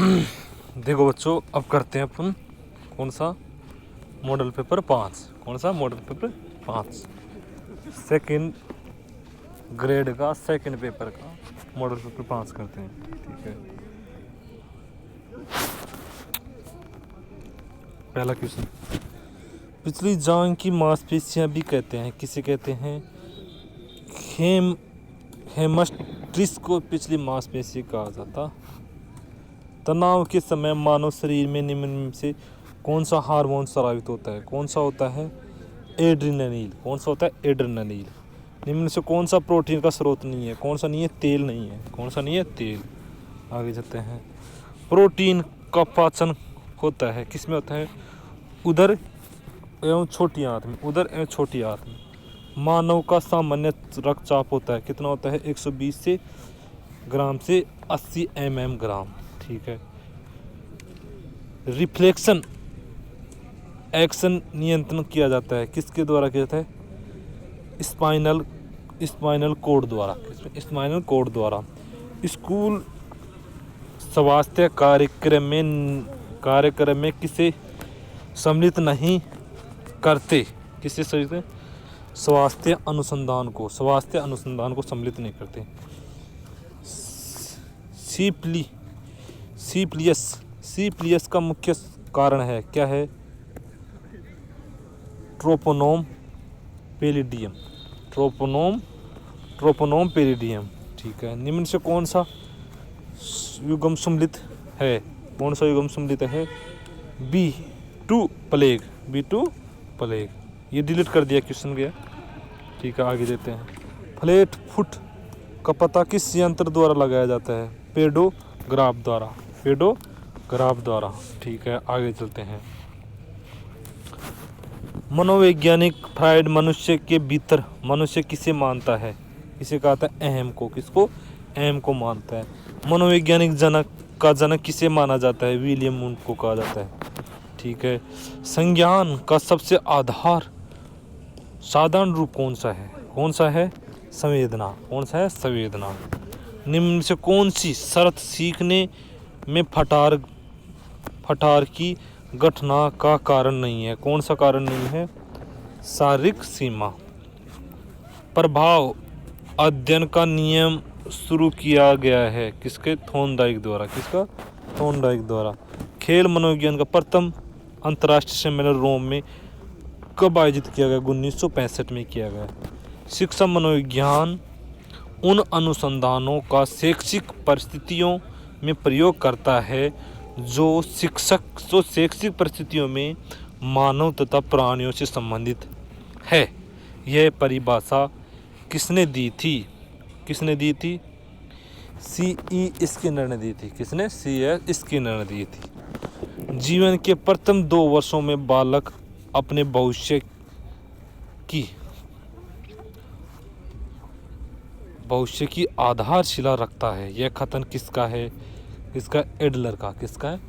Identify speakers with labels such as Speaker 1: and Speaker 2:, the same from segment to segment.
Speaker 1: देखो बच्चों, अब करते हैं अपन कौन सा मॉडल पेपर 5। कौन सा मॉडल पेपर 5 सेकंड ग्रेड का सेकंड पेपर का मॉडल पेपर 5 करते हैं। ठीक है, पहला क्वेश्चन, पिछली जांघ की मांसपेशियां भी कहते हैं, किसे कहते हैं? हेमस्ट्रिस को पिछली मांसपेशी कहा जाता। तनाव के समय मानव शरीर में निम्न में से कौन सा हार्मोन स्रावित होता है? कौन सा होता है? एड्रेनलिन। कौन सा होता है? एड्रेनलिन। निम्न से कौन सा प्रोटीन का स्रोत नहीं है? कौन सा नहीं है? तेल नहीं है। कौन सा नहीं है? तेल। आगे चलते हैं, प्रोटीन का पाचन होता है किसमें होता है? उदर एवं छोटी आंत में। उदर एवं छोटी आंत में। मानव का सामान्य रक्तचाप होता है कितना होता है? 120 से ग्राम से 80 ग्राम। ठीक है, रिफ्लेक्शन एक्शन नियंत्रण किया जाता है किसके द्वारा किया जाता है? स्पाइनल कोड द्वारा। स्पाइनल कोड द्वारा। स्कूल स्वास्थ्य कार्यक्रम में किसे सम्मिलित नहीं करते? किसे सम्मिलित? स्वास्थ्य अनुसंधान को सम्मिलित नहीं करते। सीप्लियस का मुख्य कारण है क्या है? ट्रोपोनोम पेलिडियम। ठीक है, निम्न से कौन सा युग्म सम्मिलित है? कौन सा युग्म सम्मिलित है? B2 plague. ये डिलीट कर दिया क्वेश्चन गया। ठीक है, आगे देते हैं, फ्लैट फुट का पता किस यंत्र द्वारा लगाया जाता है? पेडोग्राफ द्वारा। ठीक है, आगे चलते हैं, मनोवैज्ञानिक फ्राइड मनुष्य के भीतर मनुष्य किसे मानता है? किसे कहता है? अहम को। किसको? अहम को मानता है। मनोवैज्ञानिक जनक किसे माना जाता है? विलियम वुंड को कहा जाता है। ठीक है, संज्ञान का सबसे साधारण रूप कौन सा है? कौन सा है? संवेदना। कौन सा है? संवेदना। निम्न से कौन सी शर्त सीखने में फटार की घटना का कारण नहीं है? कौन सा कारण नहीं है? शारीरिक सीमा। प्रभाव अध्ययन का नियम शुरू किया गया है किसके? थॉर्नडाइक द्वारा। किसका? थॉर्नडाइक द्वारा। खेल मनोविज्ञान का प्रथम अंतर्राष्ट्रीय सम्मेलन रोम में कब आयोजित किया गया? 1965 में किया गया। शिक्षा मनोविज्ञान उन अनुसंधानों का शैक्षिक परिस्थितियों में प्रयोग करता है जो शैक्षिक परिस्थितियों में मानव तथा प्राणियों से संबंधित है। यह परिभाषा किसने दी थी? C.E. स्किनर ने दी थी। किसने? C.S. स्किनर ने दी थी। जीवन के प्रथम 2 वर्षों में बालक अपने भविष्य की आधारशिला रखता है। यह कथन किसका है? किसका? एडलर का। किसका है?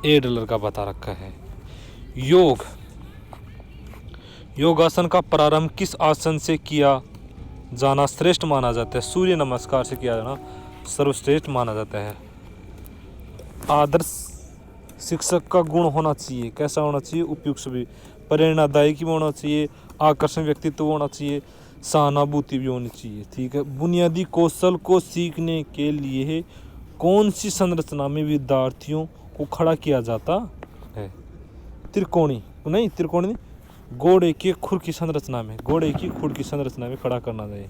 Speaker 1: एडलर का बता रखा है। योगासन का प्रारंभ किस आसन से किया जाना श्रेष्ठ माना जाता है? सूर्य नमस्कार से किया जाना सर्वश्रेष्ठ माना जाता है। आदर्श शिक्षक का गुण होना चाहिए कैसा होना चाहिए? उपयुक्त भी, प्रेरणादायी भी होना चाहिए, आकर्षण व्यक्तित्व होना चाहिए, सहानुभूति भी होनी चाहिए। ठीक है, बुनियादी कौशल को सीखने के लिए कौन सी संरचना में विद्यार्थियों को खड़ा किया जाता है? त्रिकोणी नहीं, घोड़े की खुर की संरचना में खड़ा करना चाहिए।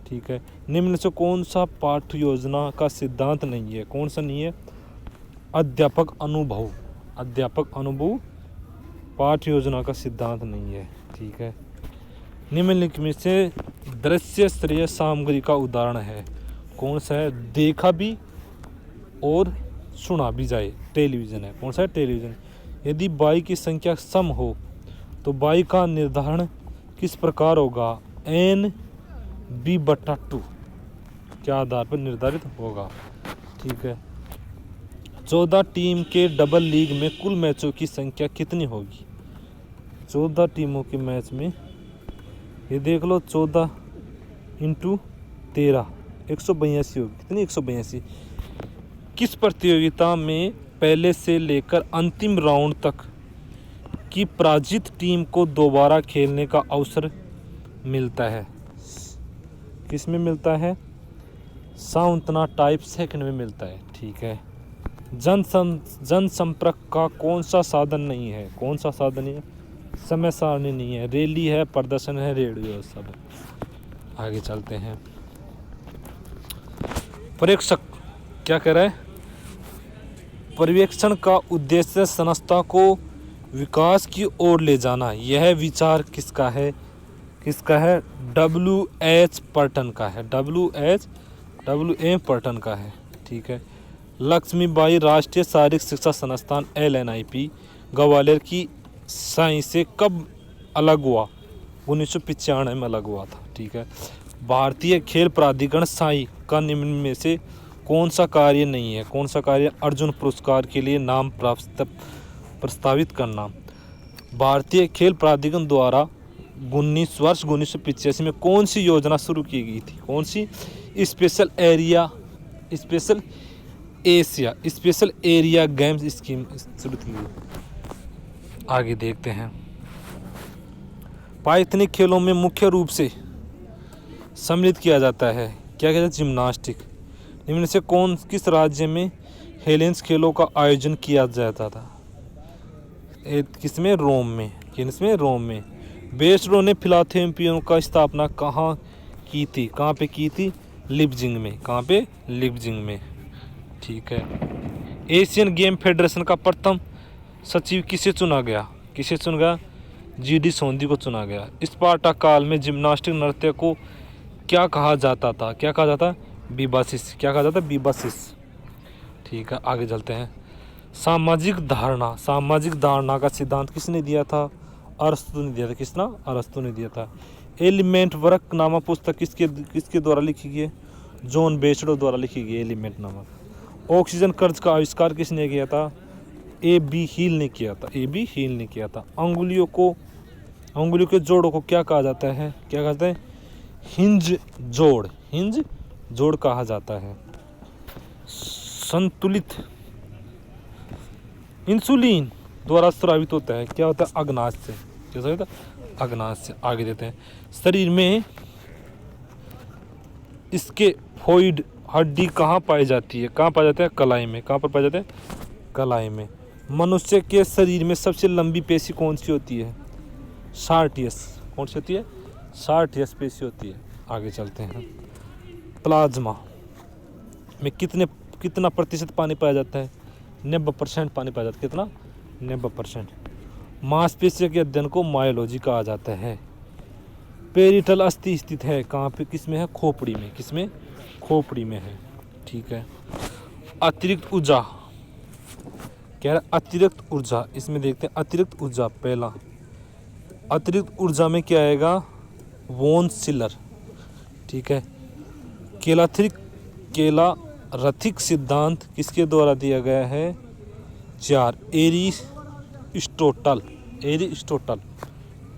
Speaker 1: ठीक है, निम्न से कौन सा पाठ्य योजना का सिद्धांत नहीं है? कौन सा नहीं है? अध्यापक अनुभव पाठ्य योजना का सिद्धांत नहीं है। ठीक है, निम्नलिखित में से दृश्य श्रेय सामग्री का उदाहरण है कौन सा है? देखा भी और सुना भी जाए, टेलीविजन है। कौन सा है? टेलीविजन। यदि बाई की संख्या सम हो तो बाई का निर्धारण किस प्रकार होगा? NB/2 के आधार पर निर्धारित होगा। ठीक है, 14 टीम के डबल लीग में कुल मैचों की संख्या कितनी होगी? 14 टीमों के मैच में ये देख लो, 14 × 13 182 होगी। कितनी? 182। किस प्रतियोगिता में पहले से लेकर अंतिम राउंड तक की पराजित टीम को दोबारा खेलने का अवसर मिलता है? किस में मिलता है? सांत्वना टाइप सेकंड में मिलता है। ठीक है। जनसंपर्क का कौन सा साधन नहीं है? कौन सा साधन नहीं है? समय सारणी नहीं है, रैली है, प्रदर्शन है, रेडियो सब। आगे चलते हैं। पर्यवेक्षक क्या कह रहा है? पर्यवेक्षण का उद्देश्य संस्था को विकास की ओर ले जाना। यह विचार किसका है? किसका है? W.H. पर्टन का है। W.A. पर्टन का है। ठीक है। लक्ष्मीबाई राष्ट्रीय शारीरिक शिक्षा संस्थान LNIP ग्वालियर की साई से कब अलग हुआ? 1995 में अलग हुआ था। ठीक है। भारतीय खेल प्राधिकरण साई का निम्न में से कौन सा कार्य नहीं है? कौन सा कार्य? अर्जुन पुरस्कार के लिए नाम प्रस्तावित करना। भारतीय खेल प्राधिकरण द्वारा वर्ष 1985 में कौन सी योजना शुरू की गई थी? कौन सी? स्पेशल एरिया गेम्स स्कीम शुरू की गई। आगे देखते हैं। पाइथनिक खेलों में मुख्य रूप से सम्मिलित किया जाता है क्या कहते हैं? जिम्नास्टिक। निम्न से किस राज्य में हेलेंस खेलों का आयोजन किया जाता था? किसमें? रोम में। किसमें? रोम में। बेस्टरो ने फिलाथेपियों का स्थापना कहाँ की थी? कहाँ पे की थी? लिपजिंग में। कहाँ पे? लिपजिंग में। ठीक है। एशियन गेम फेडरेशन का प्रथम सचिव किसे चुना गया? किसे चुना गया? GD सोंधी को चुना गया। स्पार्टा काल में जिम्नास्टिक नृत्य को क्या कहा जाता था? क्या कहा जाता? बीबासिस। क्या कहा जाता? बीबासिस। ठीक है। आगे चलते हैं। सामाजिक धारणा का सिद्धांत किसने दिया था? अरस्तु ने दिया था। किसना? अरस्तु ने दिया था। एलिमेंट वर्क नामक पुस्तक किसके द्वारा लिखी गई है? जॉन बेस्डो द्वारा लिखी गई एलिमेंट नामक। ऑक्सीजन कर्ज का आविष्कार किसने किया था? A.B. हील ने किया था। A.B. हील ने किया था। अंगुलियों के जोड़ों को क्या कहा जाता है? क्या कहते हैं? हिंज जोड़ कहा जाता है। संतुलित इंसुलिन द्वारा स्रावित होता है। क्या होता है? अग्नाशय से। क्या होता है? अग्नाशय से। आगे देते हैं। शरीर में इसके फोइड हड्डी कहाँ पाई जाती है? कहाँ पाई जाती है? कलाई में। कहाँ पर पाई जाती है? कलाई में। मनुष्य के शरीर में सबसे लंबी पेशी कौन सी होती है? शार्टियस। कौन सी होती है? शार्टियस पेशी होती है। आगे चलते हैं। प्लाज्मा में कितना प्रतिशत पानी पाया जाता है? 90% पानी पाया जाता है। कितना? 90%। मांसपेशियों के अध्ययन को मायोलॉजी कहा जाता है। पेरिटल अस्थि स्थित है कहाँ पे? किसमें है? खोपड़ी में। किसमें? खोपड़ी में है। ठीक है। अतिरिक्त ऊर्जा कह रहा है। अतिरिक्त ऊर्जा इसमें देखते हैं। अतिरिक्त ऊर्जा पहला अतिरिक्त ऊर्जा में क्या आएगा? वोन सिलर। ठीक है। केला रथिक सिद्धांत किसके द्वारा दिया गया है? 4 एरिस्टोटल।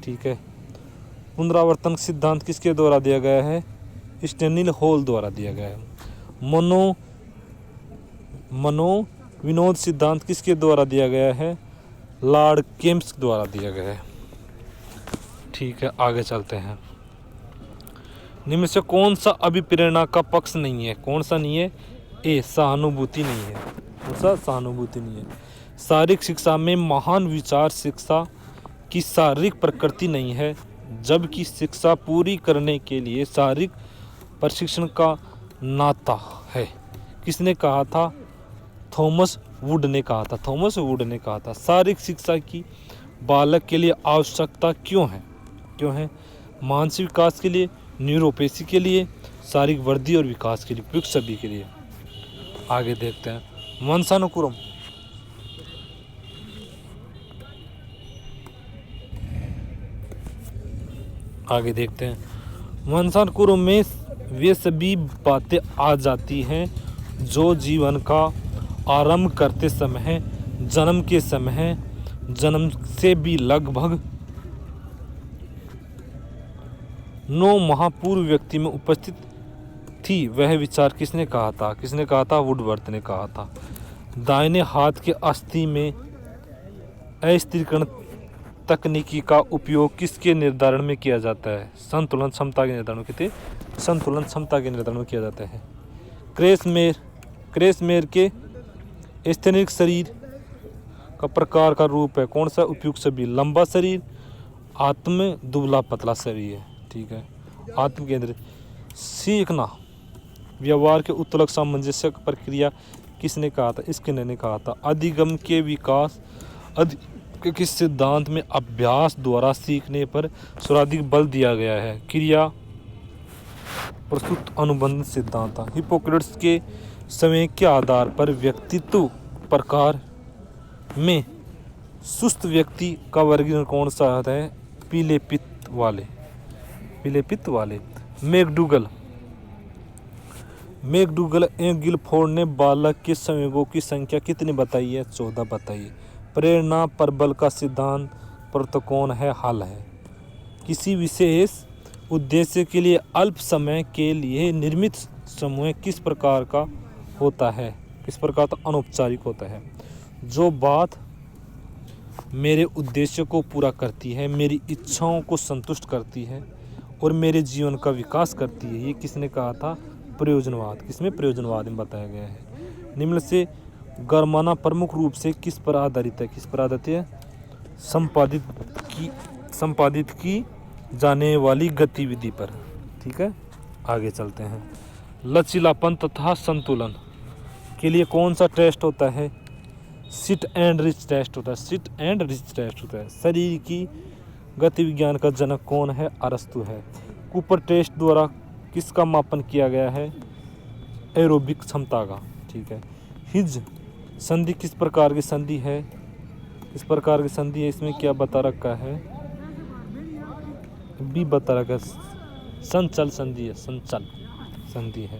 Speaker 1: ठीक है। पुनरावर्तन सिद्धांत किसके द्वारा दिया गया है? स्टेनिल हॉल द्वारा दिया गया है। मनोविनोद सिद्धांत किसके द्वारा दिया गया है? लॉर्ड केम्स द्वारा दिया गया है। ठीक है। आगे चलते हैं। निम्न से कौन सा अभिप्रेरणा का पक्ष नहीं है? कौन सा नहीं है? ए सहानुभूति नहीं है। कौन सा? सहानुभूति नहीं है। शारीरिक शिक्षा में महान विचार शिक्षा की शारीरिक प्रकृति नहीं है, जबकि शिक्षा पूरी करने के लिए शारीरिक प्रशिक्षण का नाता है। किसने कहा था? थॉमस वुड ने कहा था। शारीरिक शिक्षा की बालक के लिए आवश्यकता क्यों है? मानसिक विकास के लिए, न्यूरोपैथी के लिए, शारीरिक वृद्धि और विकास के लिए, उपयुक्त सभी के लिए। आगे देखते हैं। वंशानुक्रम वंशानुक्रम में वे सभी बातें आ जाती हैं जो जीवन का आरंभ करते समय है, जन्म के समय है, जन्म से भी लगभग 9 माह पूर्व व्यक्ति में उपस्थित थी वह विचार किसने कहा था? किसने कहा था? वुडवर्थ ने कहा था। दाहिने हाथ के अस्थि में अस्थिरीकरण तकनीकी का उपयोग किसके निर्धारण में किया जाता है? संतुलन क्षमता के निर्धारण में संतुलन क्षमता के निर्धारण में किया जाता है। क्रेसमेर के स्तनिक शरीर का प्रकार का रूप है कौन सा? उपयुक्त शरीर, लंबा शरीर, आत्म दुबला पतला शरीर है। ठीक है, आत्म केंद्रित। सीखना व्यवहार के उत्तलक सामंजस्य प्रक्रिया किसने कहा था? स्किनर ने कहा था। अधिगम के विकास किस सिद्धांत में अभ्यास द्वारा सीखने पर सर्वाधिक बल दिया गया है? क्रिया प्रस्तुत अनुबंध सिद्धांत। हिप्पोक्रेट्स के समय के आधार पर व्यक्तित्व प्रकार में सुस्त व्यक्ति का वर्गीकरण कौन सा है? पीले पित्त वाले। मैकडूगल एवं गिलफोर्ड ने बालक के संवेगों की संख्या कितनी बताई है? 14 बताइए। प्रेरणा प्रबल का सिद्धांत प्रोत्साहन है, हल है। किसी विशेष उद्देश्य के लिए अल्प समय के लिए निर्मित समूह किस प्रकार का होता है? किस प्रकार का? अनौपचारिक होता है। जो बात मेरे उद्देश्य को पूरा करती है, मेरी इच्छाओं को संतुष्ट करती है और मेरे जीवन का विकास करती है, ये किसने कहा था? प्रयोजनवाद। किसमें? प्रयोजनवाद में बताया गया है। निम्न से गरमाना प्रमुख रूप से किस पर आधारित है? किस पर आधारित है? संपादित की जाने वाली गतिविधि पर। ठीक है, आगे चलते हैं। लचीलापन तथा संतुलन के लिए कौन सा टेस्ट होता है? सिट एंड रिच टेस्ट होता है। शरीर की गति विज्ञान का जनक कौन है? अरस्तु है। कूपर टेस्ट द्वारा किसका मापन किया गया है? एरोबिक क्षमता का। ठीक है। हिज संधि किस प्रकार की संधि है? इसमें क्या बता रखा है? बी बता रखा है, संचल संधि है।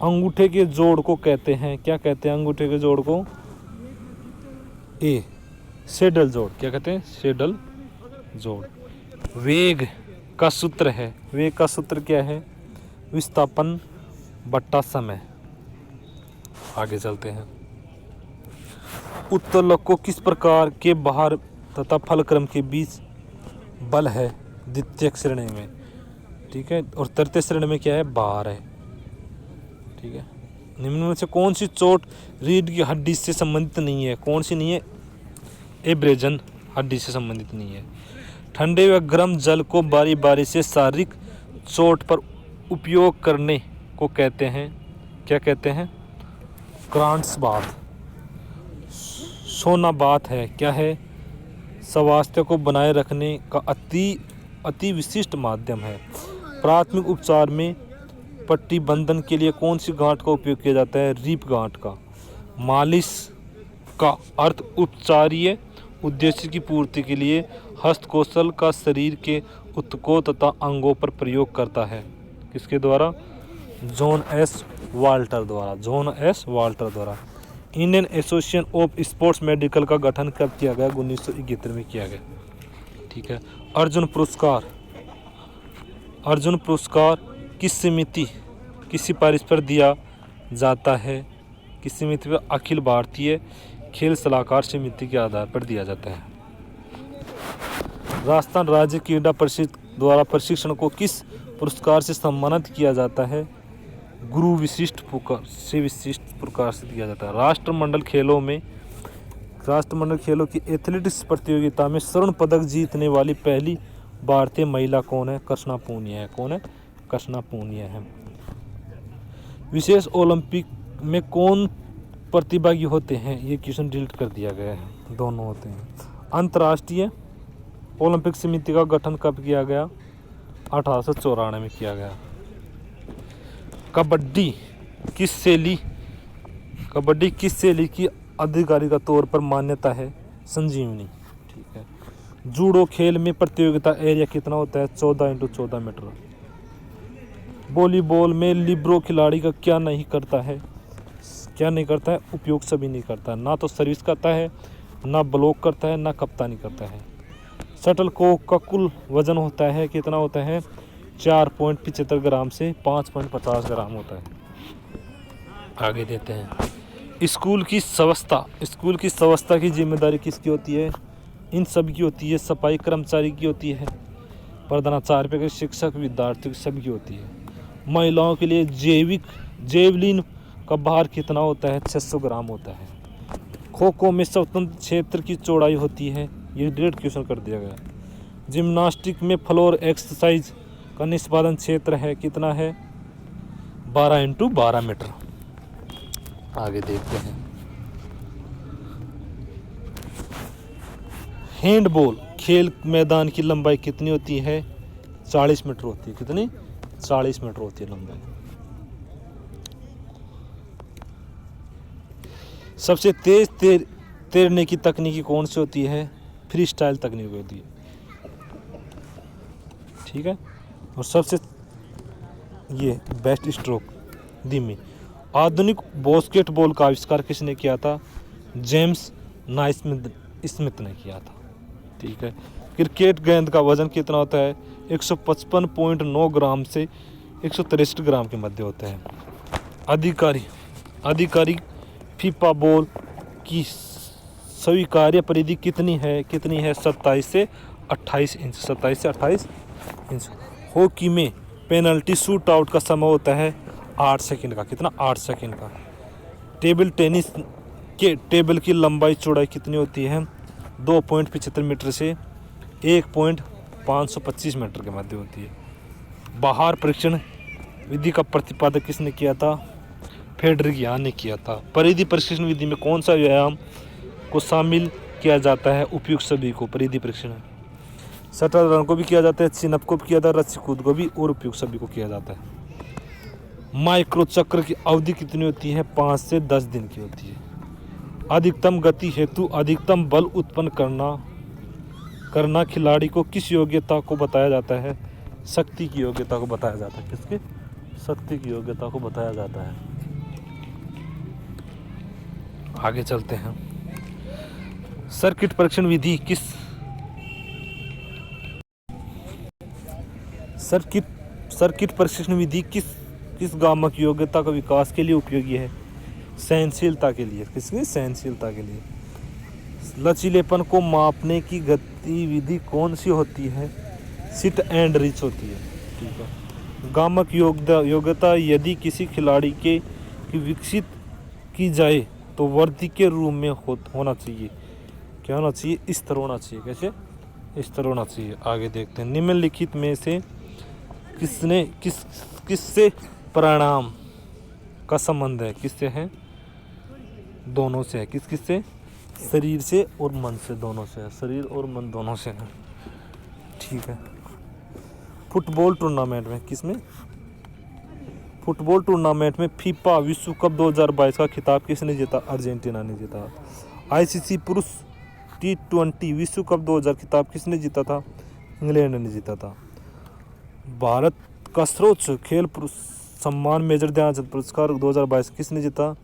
Speaker 1: अंगूठे के जोड़ को कहते हैं, क्या कहते हैं अंगूठे के जोड़ को? ए सेडल जोड़। क्या कहते हैं? सेडल जोड़। वेग का सूत्र है, वेग का सूत्र क्या है? विस्थापन बट्टा समय। आगे चलते हैं। उत्तोलक को किस प्रकार के बाहर तथा फलक्रम के बीच बल है? द्वितीयक श्रेणी में। ठीक है, और तृतीय श्रेणी में क्या है? बाहर है। ठीक है, निम्न में से कौन सी चोट रीढ़ की हड्डी से संबंधित नहीं है? कौन सी नहीं है? एब्रेजन हड्डी से संबंधित नहीं है। ठंडे व गर्म जल को बारी बारी से शारीरिक चोट पर उपयोग करने को कहते हैं, क्या कहते हैं? क्रांट्स बाथ। सोना बाथ है, क्या है? स्वास्थ्य को बनाए रखने का अति विशिष्ट माध्यम है। प्राथमिक उपचार में पट्टी बंधन के लिए कौन सी गांठ का उपयोग किया जाता है? रीप गांठ का। मालिश का अर्थ उपचारीय उद्देश्य की पूर्ति के लिए हस्तकौशल का शरीर के ऊतकों तथा अंगों पर प्रयोग करता है। किसके द्वारा? जॉन एस वाल्टर द्वारा। Indian association of sports medical का गठन कब किया गया? 1971 में किया गया। ठीक है। अर्जुन पुरस्कार किस सिफारिश पर दिया जाता है? किस समिति पर? अखिल भारतीय खेल सलाहकार समिति के आधार पर दिया जाता है। राजस्थान राज्य क्रीड़ा परिषद द्वारा प्रशिक्षण को किस पुरस्कार से सम्मानित किया जाता है? गुरु विशिष्ट पुरस्कार से दिया जाता है। राष्ट्रमंडल खेलों की एथलेटिक्स प्रतियोगिता में स्वर्ण पदक जीतने वाली पहली भारतीय महिला कौन है? कृष्णा पूनिया है। विशेष ओलंपिक में कौन प्रतिभागी होते हैं? ये क्वेश्चन डिलीट कर दिया गया है, दोनों होते हैं। अंतर्राष्ट्रीय ओलंपिक समिति का गठन कब किया गया? 1894 में किया गया। कबड्डी किस शैली की आधिकारिक तौर पर मान्यता है? संजीवनी। ठीक है। जूडो खेल में प्रतियोगिता एरिया कितना होता है? 14x14 metre. वॉलीबॉल में लिब्रो खिलाड़ी का क्या नहीं करता है? उपयोग सभी नहीं करता। ना तो सर्विस करता है, ना ब्लॉक करता है, ना कप्तानी करता है। शटल कॉक का कुल वजन होता है, कितना होता है? 4.75 ग्राम से 5.50 ग्राम होता है। आगे देते हैं स्कूल की व्यवस्था की जिम्मेदारी किसकी होती है? इन सब की होती है। सफाई कर्मचारी की होती है, प्रधानाचार्य के, शिक्षक, विद्यार्थी की, सबकी होती है। महिलाओं के लिए जेवलिन का भार कितना होता है? 600 ग्राम होता है। खो खो में स्वतंत्र क्षेत्र की चौड़ाई होती है, ये डेढ़ क्वेश्चन कर दिया गया। जिम्नास्टिक में फ्लोर एक्सरसाइज का निष्पादन क्षेत्र है कितना है? 12x12 metre. आगे देखते हैं हैंडबॉल खेल मैदान की लंबाई कितनी होती है? 40 मीटर होती है। कितनी? 40 मीटर होती है लंबाई। सबसे तेज तैरने की तकनीकी कौन सी होती है? फ्री स्टाइल तकनीक होती है। ठीक है। और सबसे ये बेस्ट स्ट्रोक धीमी। आधुनिक बास्केटबॉल का आविष्कार किसने किया था? जेम्स नाइस्मिथ ने किया था। ठीक है। क्रिकेट गेंद का वजन कितना होता है? 155.9 ग्राम से 163 ग्राम के मध्य होता है। आधिकारिक फीफा बॉल की स्वीकार्य परिधि कितनी है? 27 से 28 इंच। 27 से 28 इंच। हॉकी में पेनल्टी शूट आउट का समय होता है 8 सेकंड का। कितना? 8 सेकंड का। टेबल टेनिस के टेबल की लंबाई चौड़ाई कितनी होती है? 2.75 मीटर से 1.525 मीटर के मध्य होती है। बाहर परीक्षण विधि का प्रतिपादक किसने किया था? फेडरिक ने किया था। परिधि परीक्षण विधि में कौन सा व्यायाम को शामिल किया जाता है? उपयुक्त सभी को। परिधि परीक्षण शटल रन को भी किया जाता है, चिनअप को भी किया जाता है, रस्सी कूद को भी, और उपयुक्त सभी को किया जाता है। माइक्रो चक्र की अवधि कितनी होती है? 5 से 10 दिन की होती है। अधिकतम गति हेतु अधिकतम बल उत्पन्न करना खिलाड़ी को किस योग्यता को बताया जाता है? शक्ति की योग्यता को बताया जाता है। किसकी? शक्ति की योग्यता को बताया जाता है। आगे चलते हैं। सर्किट परीक्षण विधि सर्किट परीक्षण विधि किस गामक योग्यता का विकास के लिए उपयोगी है? सहनशीलता के लिए। किसकी? सहनशीलता के लिए। लचीलेपन को मापने की गतिविधि कौन सी होती है? सिट एंड रिच होती है। ठीक है। गामक योग्यता यदि किसी खिलाड़ी की विकसित की जाए तो वर्दी के रूप में होना चाहिए। क्या होना चाहिए? स्तर होना चाहिए। कैसे? स्तर होना चाहिए। आगे देखते हैं। निम्नलिखित में से किससे परिणाम का संबंध है? किससे है? दोनों से है। किससे? शरीर से और मन से। दोनों से है। शरीर और मन दोनों से है। ठीक है। फुटबॉल टूर्नामेंट में फुटबॉल टूर्नामेंट में फीफा विश्व कप 2022 का खिताब किसने जीता? अर्जेंटीना ने जीता। आईसीसी पुरुष T20 विश्व कप 2000 खिताब किसने जीता था? इंग्लैंड ने जीता था। भारत का सर्वोच्च खेल सम्मान मेजर ध्यानचंद पुरस्कार 2022 किसने जीता?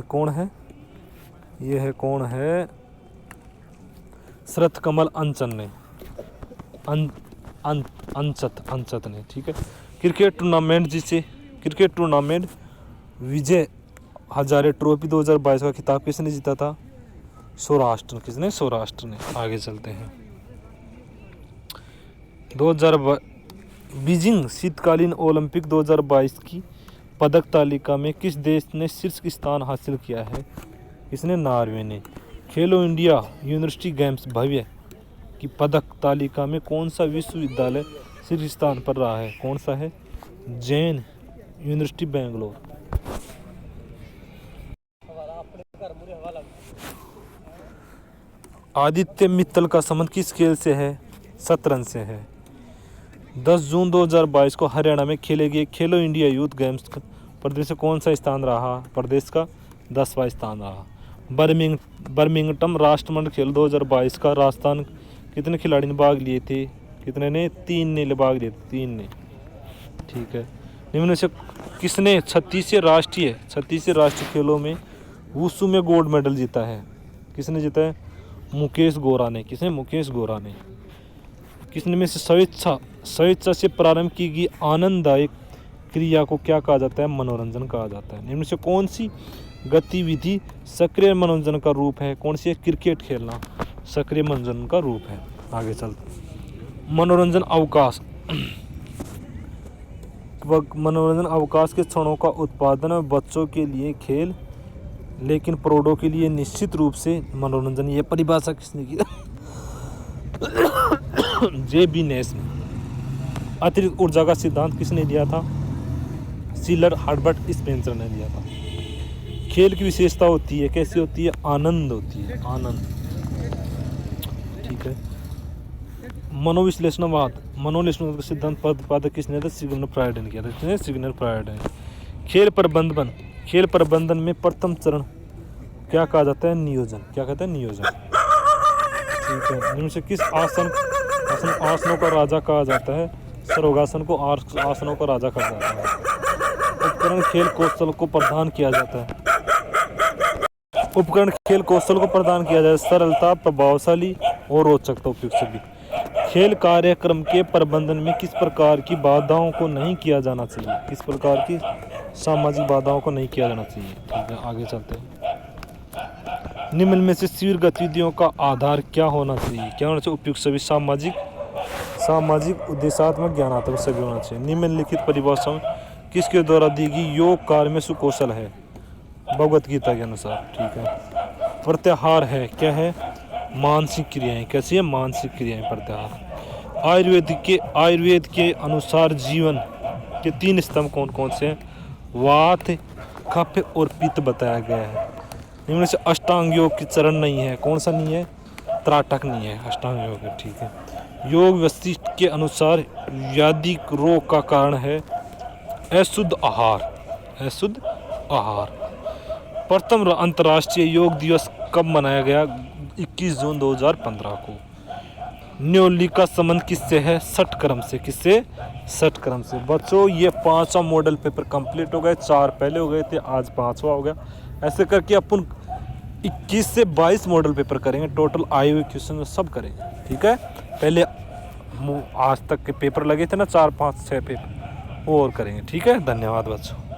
Speaker 1: कौन है ये? है कौन है? शरत कमल अंचन ने अंचत ने। ठीक है। Cricket tournament Vijay Hazare trophy 2022 का खिताब किसने जीता था? सौराष्ट्र। किसने? सौराष्ट्र ने। आगे चलते हैं। 2022 बीजिंग शीतकालीन ओलंपिक 2022 की पदक तालिका में किस देश ने शीर्ष स्थान हासिल किया है? किसने? नॉर्वे ने। खेलो इंडिया यूनिवर्सिटी गेम्स भव्य की पदक तालिका में कौन सा विश्वविद्यालय शीर्ष स्थान पर रहा है? कौन सा है? जैन यूनिवर्सिटी बेंगलोर। आदित्य मित्तल का संबंध किस खेल से है? शतरंज से है। 10 जून 2022 को हरियाणा में खेले गए खेलो इंडिया यूथ गेम्स प्रदेश से कौन सा स्थान रहा? प्रदेश का 10वां स्थान रहा। बर्मिंगटन राष्ट्रमंडल खेल 2022 का राजस्थान कितने खिलाड़ी ने भाग लिए थे? कितने ने? 3 ने भाग लिए। 3 ने। ठीक है। निम्न से किसने 36 राष्ट्रीय खेलों में वुशु में गोल्ड मेडल जीता है? किसने जीता है? मुकेश गोरा ने। किसने? मुकेश गोरा ने। किसने में से स्वेच्छा से प्रारंभ की गई आनंददायक क्रिया को क्या कहा जाता है? मनोरंजन कहा जाता है। इनमें से कौन सी गतिविधि सक्रिय मनोरंजन का रूप है? कौन सी है? क्रिकेट खेलना सक्रिय मनोरंजन का रूप है। आगे चलते। मनोरंजन अवकाश मनोरंजन अवकाश के क्षणों का उत्पादन है बच्चों के लिए खेल, लेकिन प्रौढ़ों के लिए निश्चित रूप से मनोरंजन। ये परिभाषा किसने की? जे.बी. नेस ने। अतिरिक्त ऊर्जा का सिद्धांत किसने दिया था? सीलर हर्बर्ट स्पेंसर ने दिया था। खेल की विशेषता होती है, कैसी होती है? आनंद होती है, आनंद। ठीक है। मनोविश्लेषणवाद का सिद्धांत प्रतिपादक किसने था? सिग्मंड फ्रायड ने किया था। किसने? सिग्मंड फ्रायड ने। खेल प्रबंधन में प्रथम चरण क्या कहा जाता है? नियोजन। क्या कहते हैं? नियोजन। ठीक है। इनमें से किस आसनों का राजा कहा जाता है? सर्वांगासन को आसनों का राजा कहा जाता है। उपकरण खेल कौशल को प्रदान किया जाता है। सरलता, प्रभावशाली और रोचकता। उपयुक्त सभी। खेल कार्यक्रम के प्रबंधन में किस प्रकार की बाधाओं को नहीं किया जाना चाहिए? किस प्रकार की सामाजिक बाधाओं को नहीं किया जाना चाहिए? ठीक है। आगे चलते हैं। निम्न में से शिविर गतिविधियों का आधार क्या होना चाहिए? क्या होना चाहिए? उपयुक्त सभी। सामाजिक उद्देश्यात्मक ज्ञानात्मक सभी होना चाहिए। निम्नलिखित परिभाषाओं किसके द्वारा दी गई? योग कार्य में सुकौशल है, भगवत गीता के अनुसार। ठीक है। प्रत्याहार है, क्या है? मानसिक क्रियाएं। कैसी है? मानसिक क्रियाएं, प्रत्याहार। आयुर्वेद के अनुसार जीवन के 3 स्तंभ कौन कौन से हैं? वात, कफ और पित्त बताया गया है। इनमें से अष्टांग योग की चरण नहीं है। कौन सा नहीं है? त्राटक नहीं है अष्टांग योग है। ठीक है। योग वशिष्ठ के अनुसार व्याधिक रोग का कारण है अशुद्ध आहार। प्रथम अंतर्राष्ट्रीय योग दिवस कब मनाया गया? 21 जून 2015 को। न्योली का संबंध किससे है? षटक्रम से। किससे? षटक्रम से। बच्चों ये 5वां मॉडल पेपर कंप्लीट हो गए। 4 पहले हो गए थे, आज 5वां हो गया। ऐसे करके अपन 21 से 22 मॉडल पेपर करेंगे। टोटल आए हुए क्वेश्चन सब करेंगे। ठीक है। पहले आज तक के पेपर लगे थे ना, 4, 5, 6 पेपर, वो और करेंगे। ठीक है। धन्यवाद बच्चों।